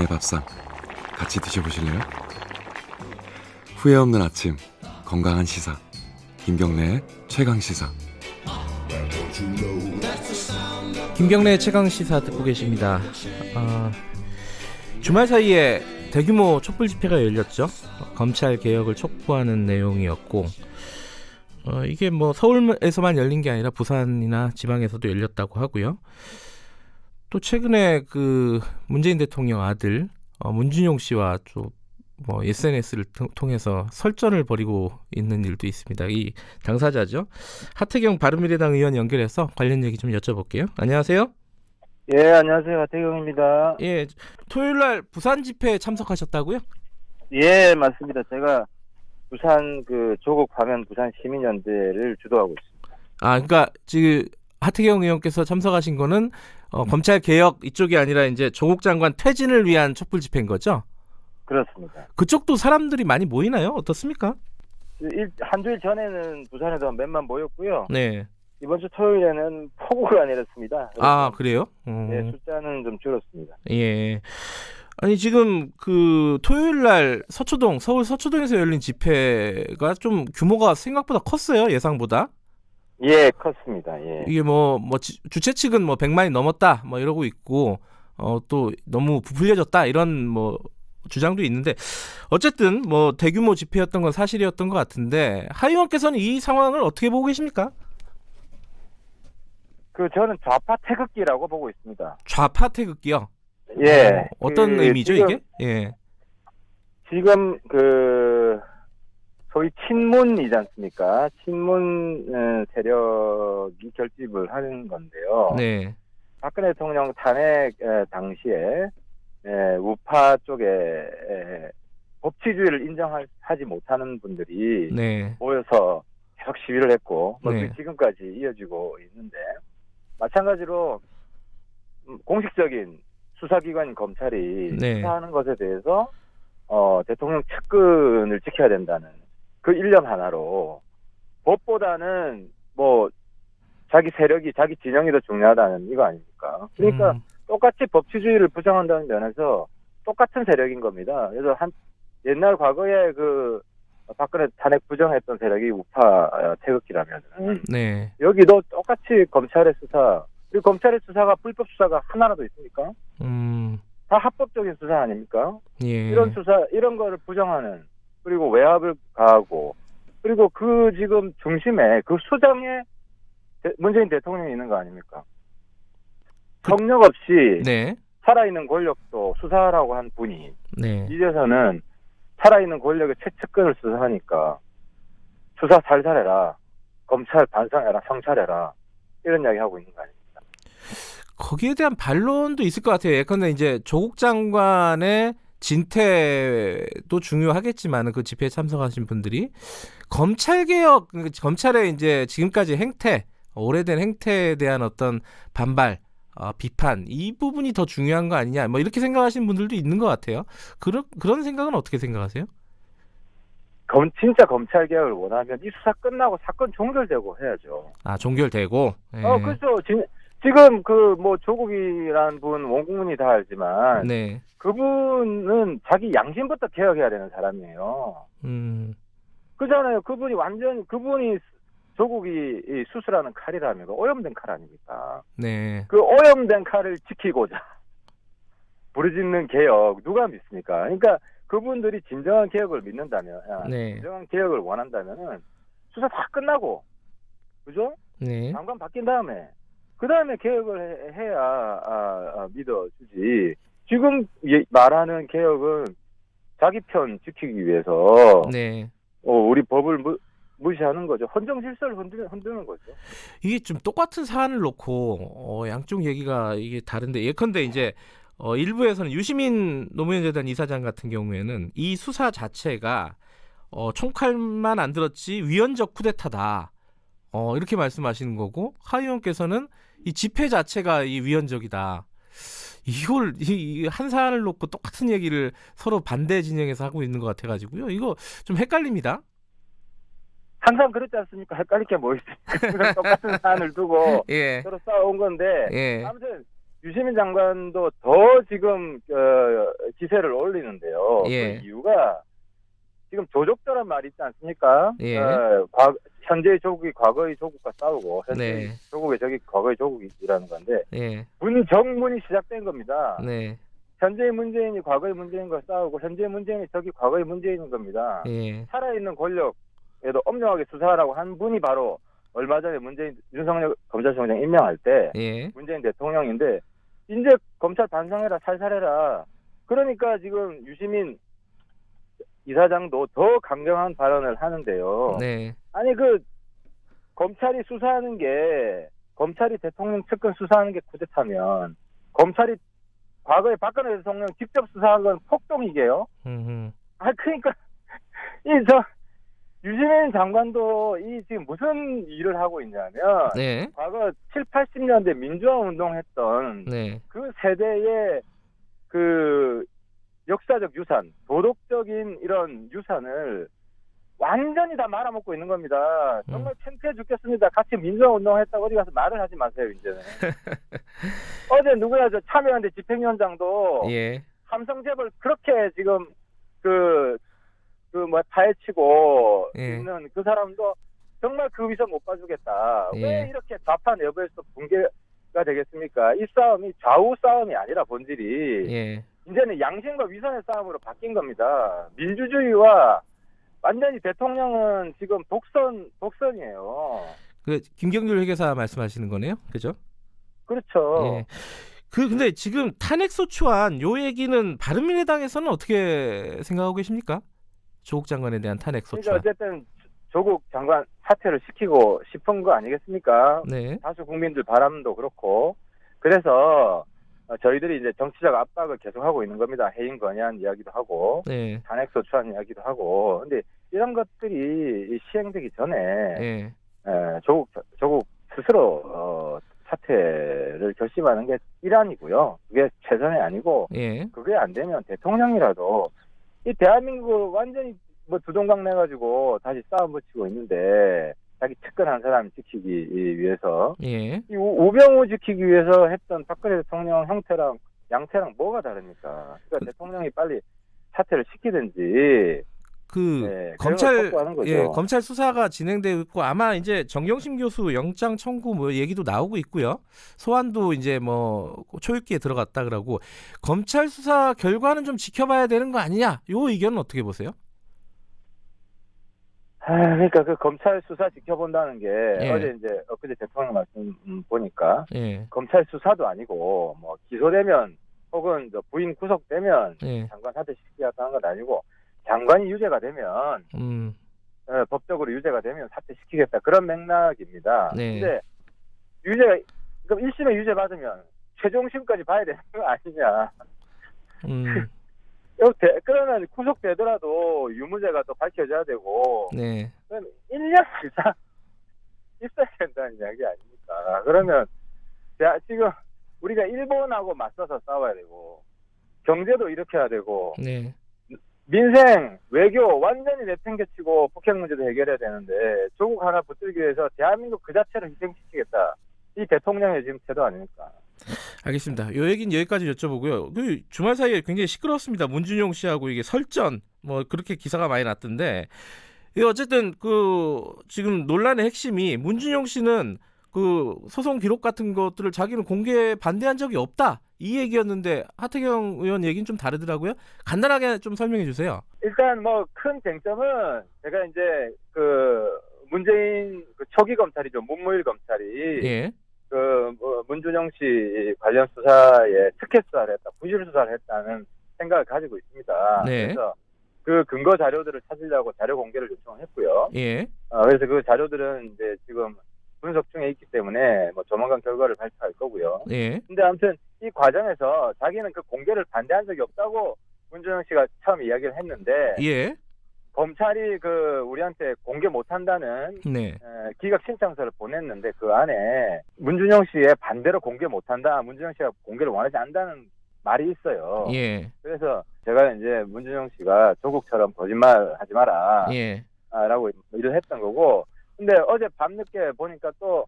밥상 같이 드셔보실래요? 후회 없는 아침, 건강한 시사 김경래의 최강시사. 김경래의 최강시사 듣고 계십니다. 주말 사이에 대규모 촛불 집회가 열렸죠. 검찰 개혁을 촉구하는 내용이었고 이게 뭐 서울에서만 열린 게 아니라 부산이나 지방에서도 열렸다고 하고요. 또 최근에 그 문재인 대통령 아들 문준용 씨와 좀 뭐 SNS를 통해서 설전을 벌이고 있는 일도 있습니다. 이 당사자죠. 하태경 바른미래당 의원 연결해서 관련 얘기 좀 여쭤볼게요. 안녕하세요. 예, 안녕하세요. 하태경입니다. 예, 토요일날 부산 집회에 참석하셨다고요? 예, 맞습니다. 제가 부산 조국 파면 부산 시민연대를 주도하고 있습니다. 그러니까 지금 하태경 의원께서 참석하신 거는 검찰 개혁 이쪽이 아니라 이제 조국 장관 퇴진을 위한 촛불 집회인 거죠? 그렇습니다. 그쪽도 사람들이 많이 모이나요? 어떻습니까? 한 주일 전에는 부산에도 몇만 모였고요. 네. 이번 주 토요일에는 폭우가 내렸습니다. 그래요? 네, 숫자는 좀 줄었습니다. 예. 아니 지금 그 토요일날 서울 서초동에서 열린 집회가 좀 규모가 생각보다 컸어요. 예상보다. 예, 컸습니다. 예. 이게 주최 측은 100만이 넘었다 뭐 이러고 있고 또 너무 부풀려졌다 이런 주장도 있는데 어쨌든 대규모 집회였던 건 사실이었던 것 같은데 하 의원께서는 이 상황을 어떻게 보고 계십니까? 저는 좌파 태극기라고 보고 있습니다. 좌파 태극기요? 예. 어떤 의미죠 지금, 이게? 예. 지금 소위 친문이지 않습니까? 친문 세력이 결집을 하는 건데요. 네. 박근혜 대통령 탄핵 당시에 우파 쪽에 법치주의를 인정하지 못하는 분들이 네. 모여서 계속 시위를 했고 네. 지금까지 이어지고 있는데 마찬가지로 공식적인 수사기관인 검찰이 네. 수사하는 것에 대해서 대통령 측근을 지켜야 된다는 그 일념 하나로 법보다는 자기 세력이 자기 진영이 더 중요하다는 이거 아닙니까? 그러니까 똑같이 법치주의를 부정한다는 면에서 똑같은 세력인 겁니다. 그래서 옛날 과거에 박근혜 탄핵 부정했던 세력이 우파 태극기라면 네. 여기도 똑같이 검찰의 수사 그리고 검찰의 수사가 불법 수사가 하나라도 있습니까? 다 합법적인 수사 아닙니까? 예. 이런 수사 이런 거를 부정하는 그리고 외압을 가하고 그리고 지금 중심에 수장에 문재인 대통령이 있는 거 아닙니까? 경력 없이 네. 살아있는 권력도 수사하라고 한 분이 네. 이제서는 살아있는 권력의 최측근을 수사하니까 수사 살살해라, 검찰 반성해라, 성찰해라 이런 이야기 하고 있는 거 아닙니까? 거기에 대한 반론도 있을 것 같아요. 예컨대 이제 조국 장관의 진퇴도 중요하겠지만 그 집회에 참석하신 분들이 검찰 개혁, 검찰의 이제 지금까지 행태, 오래된 행태에 대한 어떤 반발, 비판 이 부분이 더 중요한 거 아니냐 이렇게 생각하시는 분들도 있는 것 같아요. 그런 생각은 어떻게 생각하세요? 진짜 검찰 개혁을 원하면 이 수사 끝나고 사건 종결되고 해야죠. 종결되고. 예. 그렇죠. 지금 조국이라는 분 원국민이 다 알지만 네. 그분은 자기 양심부터 개혁해야 되는 사람이에요. 그잖아요. 그분이 조국이 수술하는 칼이라면 오염된 칼 아닙니까? 네. 그 오염된 칼을 지키고자 부르짖는 개혁 누가 믿습니까? 그러니까 그분들이 진정한 개혁을 믿는다면, 네. 진정한 개혁을 원한다면은 수사 다 끝나고, 그죠? 네. 장관 바뀐 다음에 그 다음에 개혁을 해야 믿어주지. 지금 말하는 개혁은 자기 편 지키기 위해서 네. 우리 법을 무시하는 거죠. 헌정 질서를 흔드는 거죠. 이게 좀 똑같은 사안을 놓고 양쪽 얘기가 이게 다른데 예컨대 이제 일부에서는 유시민 노무현재단 이사장 같은 경우에는 이 수사 자체가 총칼만 안 들었지 위헌적 쿠데타다 이렇게 말씀하시는 거고 하 의원께서는 이 집회 자체가 이 위헌적이다. 이걸 한 사안을 놓고 똑같은 얘기를 서로 반대 진영에서 하고 있는 것 같아가지고요. 이거 좀 헷갈립니다. 항상 그렇지 않습니까? 헷갈릴 게 뭐 있습니까? 똑같은 사안을 두고 예. 서로 싸워온 건데 예. 아무튼 유시민 장관도 더 지금 기세를 올리는데요. 예. 그 이유가 지금 조족도란 말이 있지 않습니까? 예. 현재의 조국이 과거의 조국과 싸우고 현재의 네. 조국의 적이 과거의 조국이라는 건데 예. 문정문이 시작된 겁니다. 네. 현재의 문재인이 과거의 문재인과 싸우고 현재의 문재인이 적이 과거의 문재인인 겁니다. 예. 살아있는 권력에도 엄정하게 수사하라고 한 분이 바로 얼마 전에 윤석열 검찰총장 임명할 때 예. 문재인 대통령인데 이제 검찰 반성해라 살살해라. 그러니까 지금 유시민 이사장도 더 강경한 발언을 하는데요. 네. 아니 검찰이 수사하는 게 검찰이 대통령 측근 수사하는 게 쿠데타면 검찰이 과거에 박근혜 대통령 직접 수사한 건 폭동이게요. 그러니까 유시민 장관도 지금 무슨 일을 하고 있냐면 네. 과거 7, 80년대 민주화 운동했던 네. 그 세대의 그 역사적 유산, 도덕적인 이런 유산을 완전히 다 말아먹고 있는 겁니다. 정말 창피해 죽겠습니다. 같이 민주화 운동했다고 어디 가서 말을 하지 마세요, 이제는. 어제 누구야, 참여연대 집행위원장도 예. 삼성 재벌 그렇게 지금 파헤치고 예. 있는 그 사람도 정말 그 위선 못 봐주겠다. 예. 왜 이렇게 좌파 내부에서 붕괴가 되겠습니까? 이 싸움이 좌우 싸움이 아니라 본질이 예. 이제는 양심과 위선의 싸움으로 바뀐 겁니다. 민주주의와 완전히 대통령은 지금 독선이에요. 그 김경률 회계사 말씀하시는 거네요, 그죠? 그렇죠. 예. 근데 지금 탄핵 소추안 요 얘기는 바른미래당에서는 어떻게 생각하고 계십니까? 조국 장관에 대한 탄핵 그러니까 소추안. 어쨌든 조국 장관 사퇴를 시키고 싶은 거 아니겠습니까? 네. 다수 국민들 바람도 그렇고 그래서 저희들이 이제 정치적 압박을 계속하고 있는 겁니다. 해임 건의안 이야기도 하고 네. 탄핵 소추안 이야기도 하고 근데 이런 것들이 시행되기 전에 예. 조국 스스로 사퇴를 결심하는 게 일환이고요. 그게 최선이 아니고 예. 그게 안 되면 대통령이라도 이 대한민국 완전히 두동강 내가지고 다시 싸움 붙이고 있는데 자기 측근한 사람 지키기 위해서 예. 이 우병우 지키기 위해서 했던 박근혜 대통령 형태랑 양태랑 뭐가 다릅니까? 그러니까 대통령이 빨리 사퇴를 시키든지 네, 검찰 하는 거죠. 예, 검찰 수사가 진행되고 있고 아마 이제 정경심 교수 영장 청구 뭐 얘기도 나오고 있고요. 소환도 이제 뭐 초읽기에 들어갔다 그러고 검찰 수사 결과는 좀 지켜봐야 되는 거 아니냐? 요 의견은 어떻게 보세요? 그러니까 그 검찰 수사 지켜본다는 게 예. 어제 이제 엊그제 대통령 말씀 보니까 예. 검찰 수사도 아니고 뭐 기소되면 혹은 부인 구속되면 예. 장관 사퇴시키겠다는 건 아니고 장관이 유죄가 되면 법적으로 유죄가 되면 사퇴시키겠다 그런 맥락입니다. 네. 근데 그럼 1심에 유죄 받으면 최종심까지 봐야 되는 거 아니냐? 그러면 구속되더라도 유무죄가 또 밝혀져야 되고 네. 그럼 1년 이상 있어야 된다는 이야기 아닙니까? 그러면 지금 우리가 일본하고 맞서서 싸워야 되고 경제도 일으켜야 되고 네. 민생, 외교 완전히 내팽개치고 북핵 문제도 해결해야 되는데 조국 하나 붙들기 위해서 대한민국 그 자체를 희생시키겠다. 이 대통령의 지금 태도 아닙니까? 알겠습니다. 요 얘기는 여기까지 여쭤보고요. 그 주말 사이에 굉장히 시끄러웠습니다. 문준용 씨하고 이게 설전 뭐 그렇게 기사가 많이 났던데 어쨌든 지금 논란의 핵심이 문준용 씨는 그 소송 기록 같은 것들을 자기는 공개에 반대한 적이 없다. 이 얘기였는데 하태경 의원 얘기는 좀 다르더라고요. 간단하게 좀 설명해 주세요. 일단 뭐 큰 쟁점은 제가 이제 문재인 초기 검찰이죠. 문무일 검찰이 예. 문준용 씨 관련 수사에 특혜 수사를 했다, 부실 수사를 했다는 생각을 가지고 있습니다. 네. 그래서 그 근거 자료들을 찾으려고 자료 공개를 요청했고요. 예. 그래서 그 자료들은 이제 지금 분석 중에 있기 때문에 뭐 조만간 결과를 발표할 거고요. 예. 근데 아무튼 이 과정에서 자기는 그 공개를 반대한 적이 없다고 문준용 씨가 처음 이야기를 했는데 예. 검찰이 우리한테 공개 못한다는 네. 기각 신청서를 보냈는데 그 안에 문준용 씨의 반대로 공개 못한다, 문준용 씨가 공개를 원하지 않는다는 말이 있어요. 예. 그래서 제가 이제 문준용 씨가 조국처럼 거짓말하지 마라. 예. 라고 일을 했던 거고. 근데 어제 밤늦게 보니까 또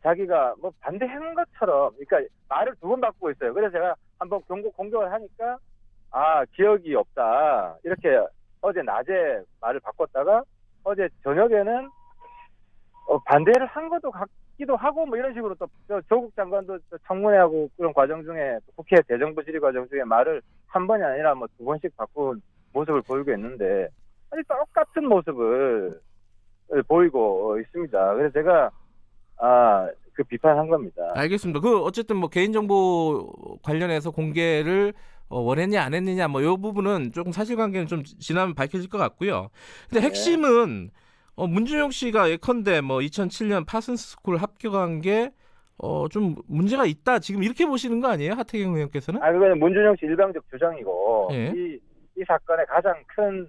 자기가 뭐 반대한 것처럼, 그러니까 말을 두 번 바꾸고 있어요. 그래서 제가 한번 공격을 하니까, 기억이 없다. 이렇게 어제 낮에 말을 바꿨다가, 어제 저녁에는, 반대를 한 것도 같기도 하고, 뭐 이런 식으로 또, 조국 장관도 청문회하고 그런 과정 중에, 국회 대정부 질의 과정 중에 말을 한 번이 아니라 뭐 두 번씩 바꾼 모습을 보이고 있는데, 아니, 똑같은 모습을 보이고 있습니다. 그래서 제가, 그 비판한 겁니다. 알겠습니다. 그 어쨌든 뭐 개인정보 관련해서 공개를 원했냐 안 했느냐 뭐 이 부분은 조금 사실관계는 좀 지나면 밝혀질 것 같고요. 근데 핵심은 문준용 씨가 예컨대 뭐 2007년 파슨스 스쿨 합격한 게 좀 문제가 있다 지금 이렇게 보시는 거 아니에요? 하태경 의원께서는? 그거는 문준용 씨 일방적 주장이고, 예. 이 사건의 가장 큰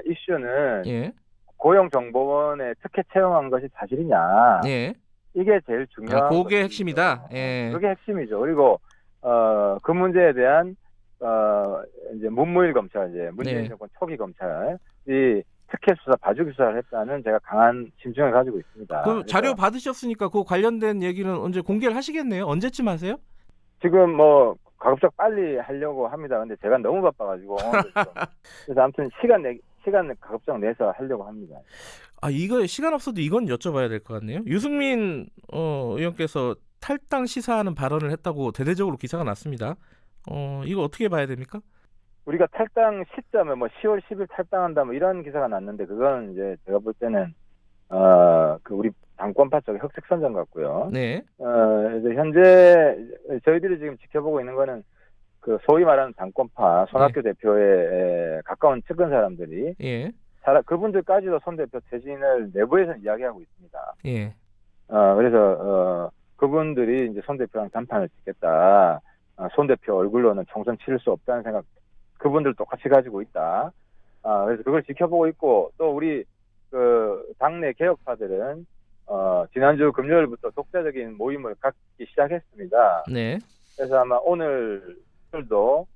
이슈는 예. 고용정보원에 특혜 채용한 것이 사실이냐. 예. 이게 제일 중요한. 그게 핵심이다. 예. 그게 핵심이죠. 그리고 그 문제에 대한 이제 문무일 검찰, 이제 문재인 네. 정권 초기 검찰이 특혜 수사, 봐주기 수사를 했다는 제가 강한 심증을 가지고 있습니다. 그 자료 받으셨으니까 그 관련된 얘기는 언제 공개를 하시겠네요. 언제쯤 하세요? 지금 뭐 가급적 빨리 하려고 합니다. 근데 제가 너무 바빠가지고 그래서 아무튼 시간 가급적 내서 하려고 합니다. 이거 시간 없어도 이건 여쭤봐야 될 것 같네요. 유승민 의원께서 탈당 시사하는 발언을 했다고 대대적으로 기사가 났습니다. 이거 어떻게 봐야 됩니까? 우리가 탈당 시점에 뭐 10월 10일 탈당한다 뭐 이런 기사가 났는데, 그건 이제 제가 볼 때는 그 우리 당권파 쪽의 흑색선전 같고요. 네. 이제 현재 저희들이 지금 지켜보고 있는 거는 그 소위 말하는 당권파 손학규 대표에 가까운 측근 사람들이, 예. 그분들까지도 손 대표 퇴진을 내부에서 이야기하고 있습니다. 예. 그래서 그분들이 이제 손 대표랑 단판을 짓겠다. 손 대표 얼굴로는 총선 치를 수 없다는 생각, 그분들 똑같이 가지고 있다. 그래서 그걸 지켜보고 있고, 또 우리 그 당내 개혁파들은 지난주 금요일부터 독자적인 모임을 갖기 시작했습니다. 네. 그래서 아마 오늘도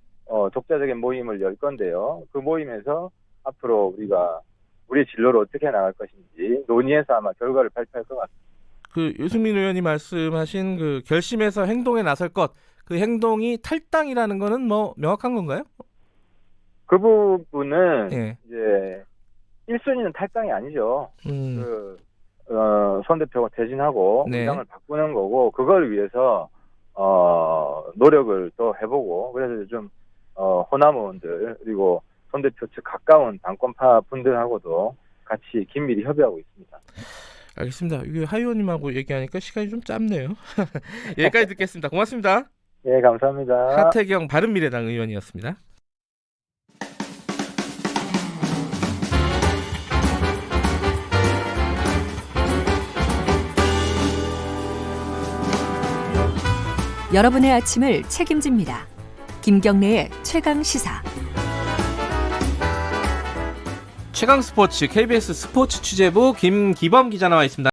독자적인 모임을 열 건데요. 그 모임에서 앞으로 우리가 우리 진로를 어떻게 나갈 것인지 논의해서 아마 결과를 발표할 것 같습니다. 그 유승민 의원이 말씀하신 그 결심해서 행동에 나설 것, 그 행동이 탈당이라는 거는 뭐 명확한 건가요? 그 부분은 예. 이제 1순위는 탈당이 아니죠. 손 대표가 퇴진하고 네. 당을 바꾸는 거고, 그걸 위해서 노력을 또 해보고, 그래서 좀 호남 의원들 그리고 손 대표 측 가까운 당권파 분들하고도 같이 긴밀히 협의하고 있습니다. 알겠습니다. 이게 하 의원님하고 얘기하니까 시간이 좀 짧네요. 여기까지 듣겠습니다. 고맙습니다. 예, 감사합니다. 하태경 바른미래당 의원이었습니다. 여러분의 아침을 책임집니다. 김경래의 최강 시사. 최강 스포츠 KBS 스포츠 취재부 김기범 기자 나와 있습니다.